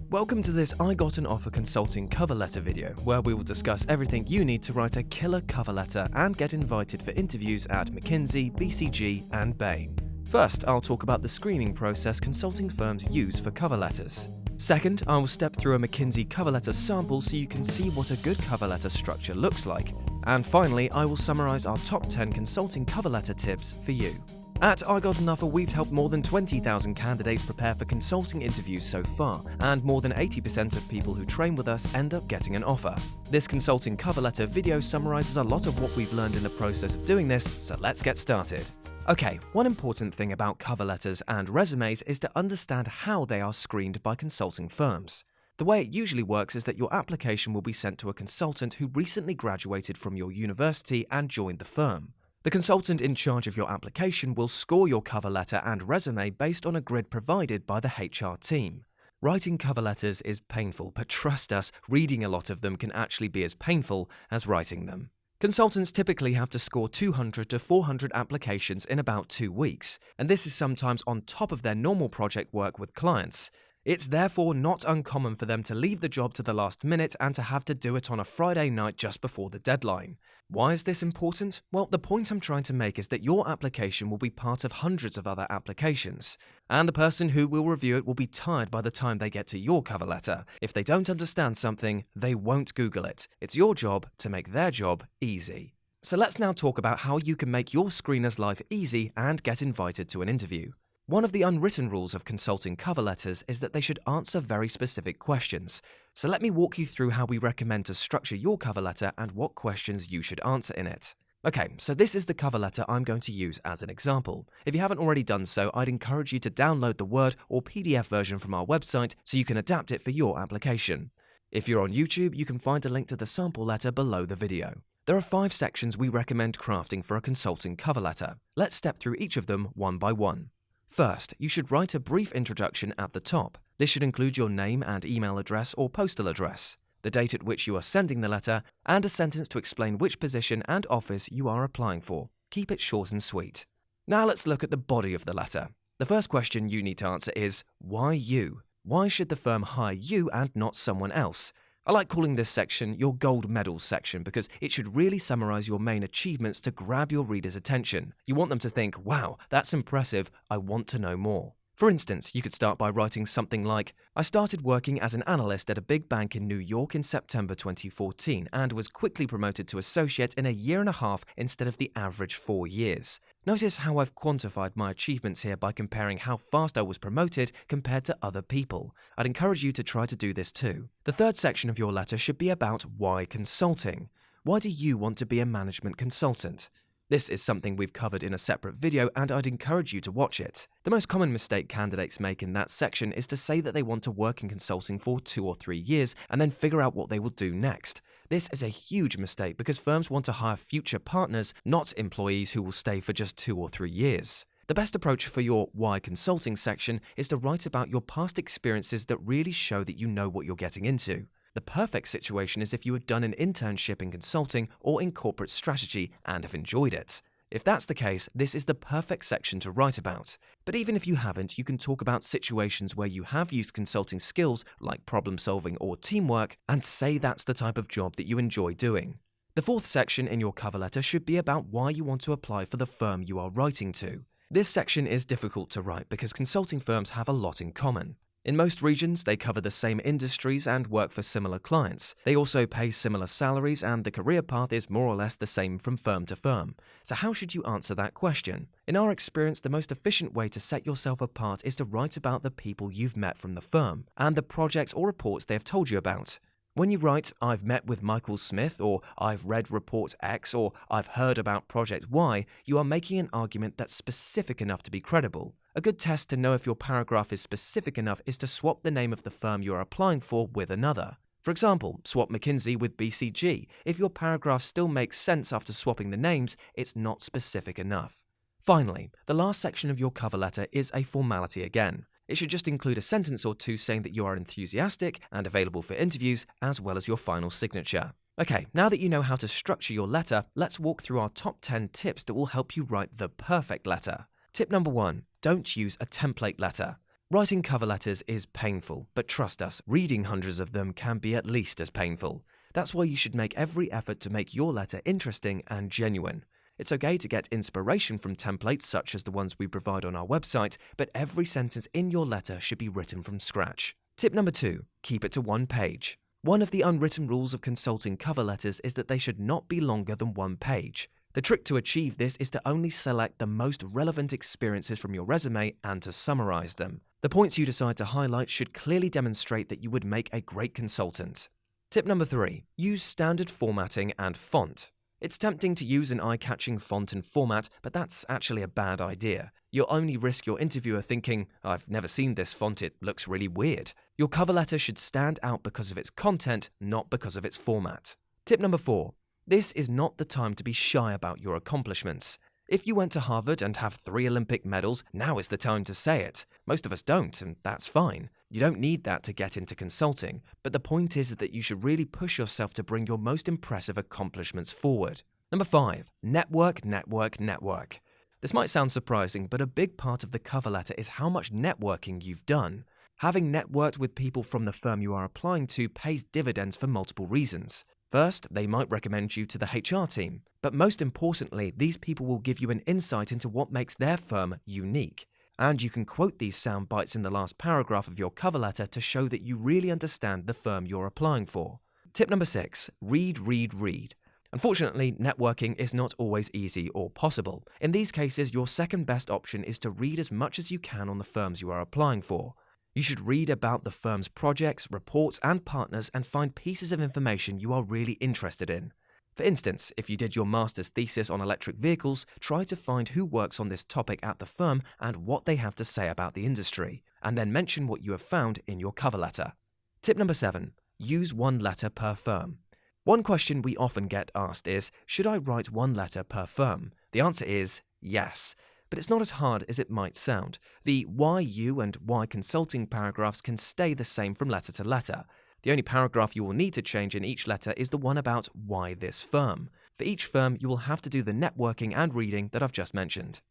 Welcome to this I Got an Offer consulting cover letter video, where we will discuss everything you need to write a killer cover letter and get invited for interviews at McKinsey, BCG and Bain. First, I'll talk about the screening process consulting firms use for cover letters. Second, I will step through a McKinsey cover letter sample so you can see what a good cover letter structure looks like. And finally, I will summarize our top 10 consulting cover letter tips for you. At IGotAnOffer, we've helped more than 20,000 candidates prepare for consulting interviews so far, and more than 80% of people who train with us end up getting an offer. This consulting cover letter video summarizes a lot of what we've learned in the process of doing this, so let's get started. Okay, one important thing about cover letters and resumes is to understand how they are screened by consulting firms. The way it usually works is that your application will be sent to a consultant who recently graduated from your university and joined the firm. The consultant in charge of your application will score your cover letter and resume based on a grid provided by the HR team. Writing cover letters is painful, but trust us, reading a lot of them can actually be as painful as writing them. Consultants typically have to score 200 to 400 applications in about 2 weeks, and this is sometimes on top of their normal project work with clients. It's therefore not uncommon for them to leave the job to the last minute and to have to do it on a Friday night just before the deadline. Why is this important? Well, the point I'm trying to make is that your application will be part of hundreds of other applications, and the person who will review it will be tired by the time they get to your cover letter. If they don't understand something, they won't Google it. It's your job to make their job easy. So let's now talk about how you can make your screener's life easy and get invited to an interview. One of the unwritten rules of consulting cover letters is that they should answer very specific questions. So let me walk you through how we recommend to structure your cover letter and what questions you should answer in it. Okay, so this is the cover letter I'm going to use as an example. If you haven't already done so, I'd encourage you to download the Word or PDF version from our website so you can adapt it for your application. If you're on YouTube, you can find a link to the sample letter below the video. There are 5 sections we recommend crafting for a consulting cover letter. Let's step through each of them one by one. First, you should write a brief introduction at the top. This should include your name and email address or postal address, the date at which you are sending the letter, and a sentence to explain which position and office you are applying for. Keep it short and sweet. Now let's look at the body of the letter. The first question you need to answer is, why you? Why should the firm hire you and not someone else? I like calling this section your gold medal section because it should really summarize your main achievements to grab your reader's attention. You want them to think, wow, that's impressive, I want to know more. For instance, you could start by writing something like, I started working as an analyst at a big bank in New York in September 2014 and was quickly promoted to associate in a year and a half instead of the average 4 years. Notice how I've quantified my achievements here by comparing how fast I was promoted compared to other people. I'd encourage you to try to do this too. The third section of your letter should be about why consulting. Why do you want to be a management consultant? This is something we've covered in a separate video and I'd encourage you to watch it. The most common mistake candidates make in that section is to say that they want to work in consulting for 2 or 3 years and then figure out what they will do next. This is a huge mistake because firms want to hire future partners, not employees who will stay for just 2 or 3 years. The best approach for your why consulting section is to write about your past experiences that really show that you know what you're getting into. The perfect situation is if you had done an internship in consulting or in corporate strategy and have enjoyed it. If that's the case, this is the perfect section to write about. But even if you haven't, you can talk about situations where you have used consulting skills like problem solving or teamwork and say that's the type of job that you enjoy doing. The fourth section in your cover letter should be about why you want to apply for the firm you are writing to. This section is difficult to write because consulting firms have a lot in common. In most regions, they cover the same industries and work for similar clients. They also pay similar salaries and the career path is more or less the same from firm to firm. So how should you answer that question? In our experience, the most efficient way to set yourself apart is to write about the people you've met from the firm and the projects or reports they have told you about. When you write, I've met with Michael Smith, or I've read report X, or I've heard about project Y, you are making an argument that's specific enough to be credible. A good test to know if your paragraph is specific enough is to swap the name of the firm you are applying for with another. For example, swap McKinsey with BCG. If your paragraph still makes sense after swapping the names, it's not specific enough. Finally, the last section of your cover letter is a formality again. It should just include a sentence or two saying that you are enthusiastic and available for interviews, as well as your final signature. Okay, now that you know how to structure your letter, let's walk through our top 10 tips that will help you write the perfect letter. Tip number 1, don't use a template letter. Writing cover letters is painful, but trust us, reading hundreds of them can be at least as painful. That's why you should make every effort to make your letter interesting and genuine. It's okay to get inspiration from templates such as the ones we provide on our website, but every sentence in your letter should be written from scratch. Tip number 2, keep it to one page. One of the unwritten rules of consulting cover letters is that they should not be longer than one page. The trick to achieve this is to only select the most relevant experiences from your resume and to summarize them. The points you decide to highlight should clearly demonstrate that you would make a great consultant. Tip number 3, use standard formatting and font. It's tempting to use an eye-catching font and format, but that's actually a bad idea. You'll only risk your interviewer thinking, "I've never seen this font, it looks really weird." Your cover letter should stand out because of its content, not because of its format. Tip number 4, this is not the time to be shy about your accomplishments. If you went to Harvard and have 3 Olympic medals, now is the time to say it. Most of us don't, and that's fine. You don't need that to get into consulting, but the point is that you should really push yourself to bring your most impressive accomplishments forward. Number 5, network, network, network. This might sound surprising, but a big part of the cover letter is how much networking you've done. Having networked with people from the firm you are applying to pays dividends for multiple reasons. First, they might recommend you to the HR team, but most importantly, these people will give you an insight into what makes their firm unique. And you can quote these sound bites in the last paragraph of your cover letter to show that you really understand the firm you're applying for. Tip number 6, read, read, read. Unfortunately, networking is not always easy or possible. In these cases, your second best option is to read as much as you can on the firms you are applying for. You should read about the firm's projects, reports, and partners and find pieces of information you are really interested in. For instance, if you did your master's thesis on electric vehicles, try to find who works on this topic at the firm and what they have to say about the industry, and then mention what you have found in your cover letter. Tip number 7, use one letter per firm. One question we often get asked is, should I write one letter per firm? The answer is yes. But it's not as hard as it might sound. The why you and why consulting paragraphs can stay the same from letter to letter. The only paragraph you will need to change in each letter is the one about why this firm. For each firm, you will have to do the networking and reading that I've just mentioned.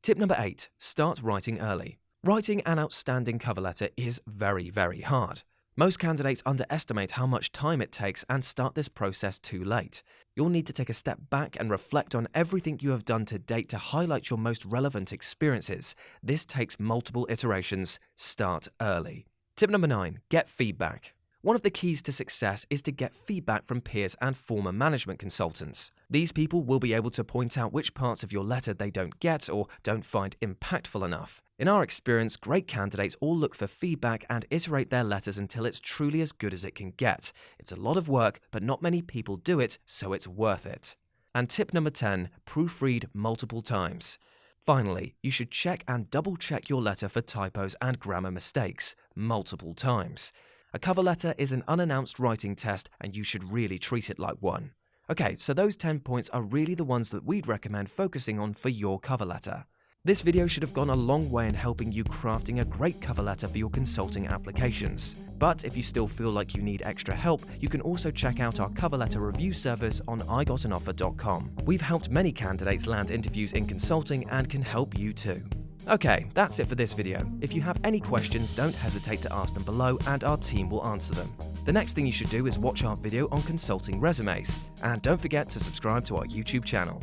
Tip number 8, start writing early. Writing an outstanding cover letter is very, very hard. Most candidates underestimate how much time it takes and start this process too late. You'll need to take a step back and reflect on everything you have done to date to highlight your most relevant experiences. This takes multiple iterations. Start early. Tip number 9, get feedback. One of the keys to success is to get feedback from peers and former management consultants. These people will be able to point out which parts of your letter they don't get or don't find impactful enough. In our experience, great candidates all look for feedback and iterate their letters until it's truly as good as it can get. It's a lot of work, but not many people do it, so it's worth it. And tip number 10, proofread multiple times. Finally, you should check and double-check your letter for typos and grammar mistakes multiple times. A cover letter is an unannounced writing test, and you should really treat it like one. Okay, so those 10 points are really the ones that we'd recommend focusing on for your cover letter. This video should have gone a long way in helping you crafting a great cover letter for your consulting applications. But if you still feel like you need extra help, you can also check out our cover letter review service on IGotAnOffer.com. We've helped many candidates land interviews in consulting and can help you too. Okay, that's it for this video. If you have any questions, don't hesitate to ask them below and our team will answer them. The next thing you should do is watch our video on consulting resumes. And don't forget to subscribe to our YouTube channel.